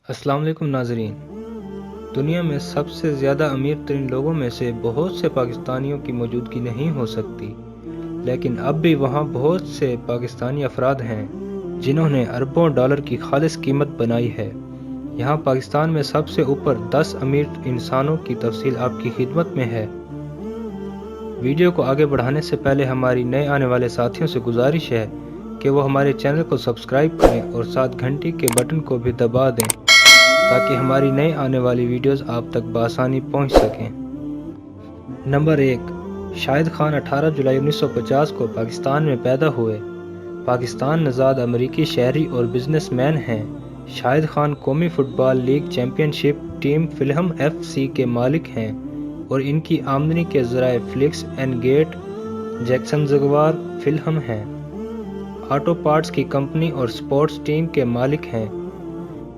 अस्सलाम वालेकुम नाज़रीन। दुनिया में सबसे ज़्यादा अमीर तरीन लोगों में से बहुत से पाकिस्तानियों की मौजूदगी नहीं हो सकती, लेकिन अब भी वहाँ बहुत से पाकिस्तानी अफराद हैं जिन्होंने अरबों डॉलर की खालिस कीमत बनाई है। यहाँ पाकिस्तान में सबसे ऊपर 10 अमीर इंसानों की तफसील आपकी खिदमत में है। वीडियो को आगे बढ़ाने से पहले हमारी नए आने वाले साथियों से गुजारिश है कि वो हमारे चैनल को सब्सक्राइब करें और साथ घंटी के बटन को भी दबा दें ताकि हमारी नई आने वाली वीडियोस आप तक बआसानी पहुंच सकें। नंबर 1, शाहिद खान 18 जुलाई 1950 को पाकिस्तान में पैदा हुए। पाकिस्तान नज़ाद अमरीकी शहरी और बिजनेसमैन हैं। शाहिद खान कौमी football league championship team Fulham FC के मालिक हैं और इनकी आमदनी के ज़राए Flex and Gate, Jackson Jaguar Fulham हैं। ऑटो पार्ट्स की कंपनी और स्पोर्ट्स टीम के मालिक हैं।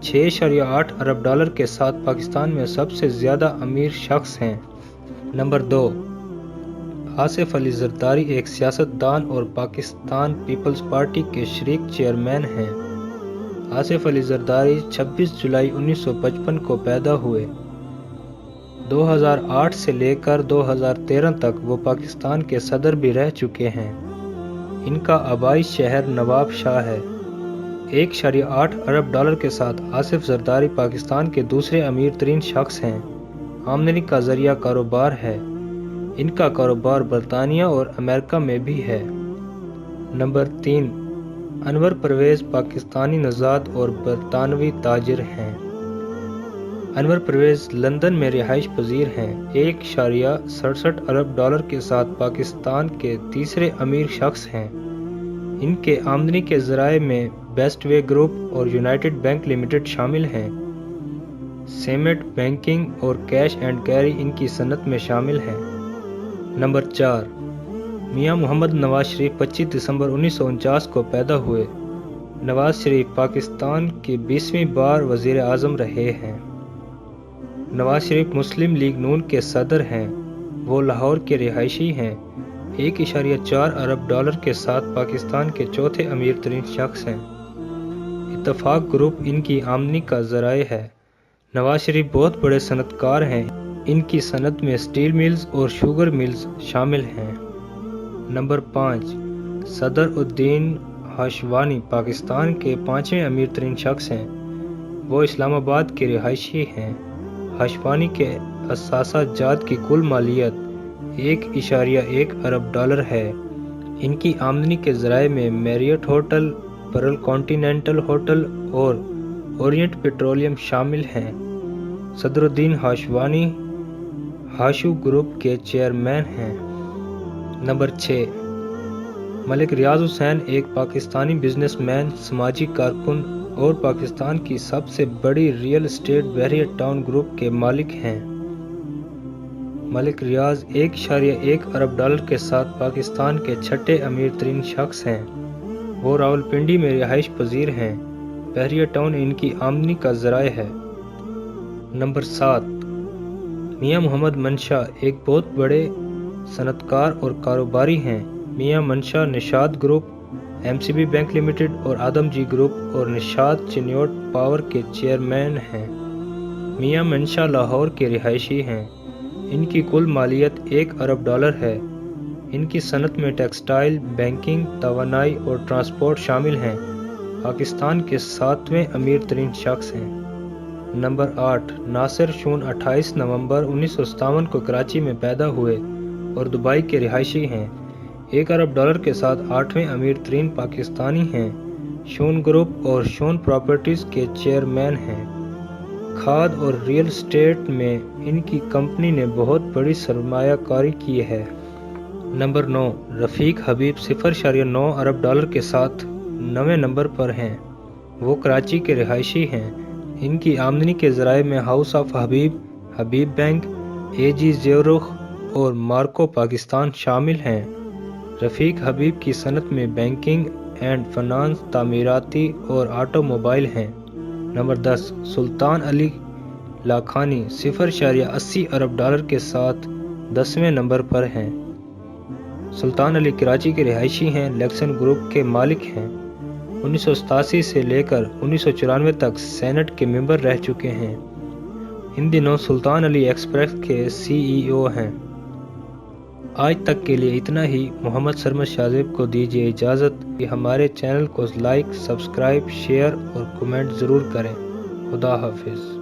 6.8 अरब डॉलर के साथ पाकिस्तान में सबसे ज़्यादा अमीर शख्स हैं। नंबर 2, आसिफ अली जरदारी एक सियासतदान और पाकिस्तान पीपल्स पार्टी के शरीक चेयरमैन हैं। आसिफ अली जरदारी 26 जुलाई 1955 को पैदा हुए। 2008 से लेकर 2013 तक वो पाकिस्तान के सदर भी रह चुके हैं। इनका आबाई शहर नवाब शाह है। 1.8 अरब डॉलर के साथ आसिफ जरदारी पाकिस्तान के दूसरे अमीर तरीन शख्स हैं। आमदनी का जरिया कारोबार है। इनका कारोबार बरतानिया और अमेरिका में भी है। नंबर 3, अनवर परवेज़ पाकिस्तानी नज़ाद और बरतानवी ताजिर हैं। अनवर परवेज़ लंदन में रिहाइश पजीर हैं। 1.67 अरब डॉलर के साथ पाकिस्तान के तीसरे अमीर शख्स हैं। इनके आमदनी के ज़राए में बेस्ट वे ग्रुप और यूनाइटेड बैंक लिमिटेड शामिल हैं। सेमेट बैंकिंग और कैश एंड कैरी इनकी सनत में शामिल हैं। नंबर 4, मियां मोहम्मद नवाज शरीफ 25 दिसंबर 1949 को पैदा हुए। नवाज शरीफ पाकिस्तान के 20वीं बार वज़ीर आज़म रहे हैं। नवाज शरीफ मुस्लिम लीग नून के सदर हैं। वो लाहौर के रिहायशी हैं। 1.4 अरब डॉलर के साथ पाकिस्तान के चौथे अमीर तरीन शख्स हैं। इत्तफाक ग्रुप इनकी आमदनी का ज़राए है। नवाज शरीफ बहुत बड़े सनतकार हैं। इनकी सनत में स्टील मिल्स और शुगर मिल्स शामिल हैं। नंबर 5, सदर उद्दीन हाशवानी पाकिस्तान के 5वें अमीर तरीन शख्स हैं। वो इस्लामाबाद के रिहायशी हैं। हाशवानी के असासा जात की कुल मालियत 1.1 अरब डॉलर है। इनकी आमदनी के ज़राए में मैरियट होटल, परल कॉन्टिनेंटल होटल और ओरिएंट पेट्रोलियम शामिल हैं। सदरुद्दीन हाशवानी हाशू ग्रुप के चेयरमैन हैं। नंबर 6, मलिक रियाज हुसैन एक पाकिस्तानी बिजनेसमैन, समाजी कारकुन और पाकिस्तान की सबसे बड़ी रियल एस्टेट बहरिया टाउन ग्रुप के मालिक हैं। मलिक रियाज 1.1 अरब डॉलर के साथ पाकिस्तान के छठे अमीर तरीन शख्स हैं। वो रावलपिंडी में रिहाइश पजीर हैं। बहरिया टाउन इनकी आमदनी का ज़राए है। नंबर 7, मियां मोहम्मद मंशा एक बहुत बड़े सनतकार और कारोबारी हैं। मियां मंशा Nishad group, MCB bank limited और आदमजी ग्रुप और निशाद चिन्योट पावर के चेयरमैन हैं। मियां मंशा लाहौर के रिहायशी हैं। इनकी कुल मालियत 1 अरब डॉलर है। इनकी सनत में टेक्सटाइल, बैंकिंग, तवानाई और ट्रांसपोर्ट शामिल हैं। पाकिस्तान के 7वें अमीर तरीन शख्स हैं। नंबर 8, नासिर शून 28 नवंबर 1957 को कराची में पैदा हुए और दुबई के रिहायशी हैं। 1 अरब डॉलर के साथ 8वें अमीर तरीन पाकिस्तानी हैं। शून ग्रुप और शून प्रॉपर्टीज़ के चेयरमैन हैं। खाद और रियल एस्टेट में इनकी कंपनी ने बहुत बड़ी सरमायाकारी की है। नंबर 9, रफ़ीक हबीब 0.9 अरब डॉलर के साथ 9वें नंबर पर हैं। वो कराची के रिहायशी हैं। इनकी आमदनी के ज़राए में house of Habib, Habib bank, AG ज़ेरुख और मार्को पाकिस्तान शामिल हैं। रफ़ीक हबीब की सनत में बैंकिंग एंड फाइनेंस, तामीराती और ऑटोमोबाइल हैं। नंबर 10, सुल्तान अली लाखानी 0.80 अरब डॉलर के साथ 10वें नंबर पर हैं। सुल्तान अली कराची के रिहायशी हैं। लेक्सन ग्रुप के मालिक हैं। 1987 سے لے کر 1994 تک سینٹ کے ممبر رہ چکے ہیں۔ ان دنوں سلطان علی ایکسپریس کے CEO ہیں۔ آج تک کے لیے اتنا ہی۔ محمد سرمد شاہ زیب کو دیجیے اجازت کہ ہمارے چینل کو لائک، سبسکرائب، شیئر اور کمنٹ ضرور کریں۔ خدا حافظ۔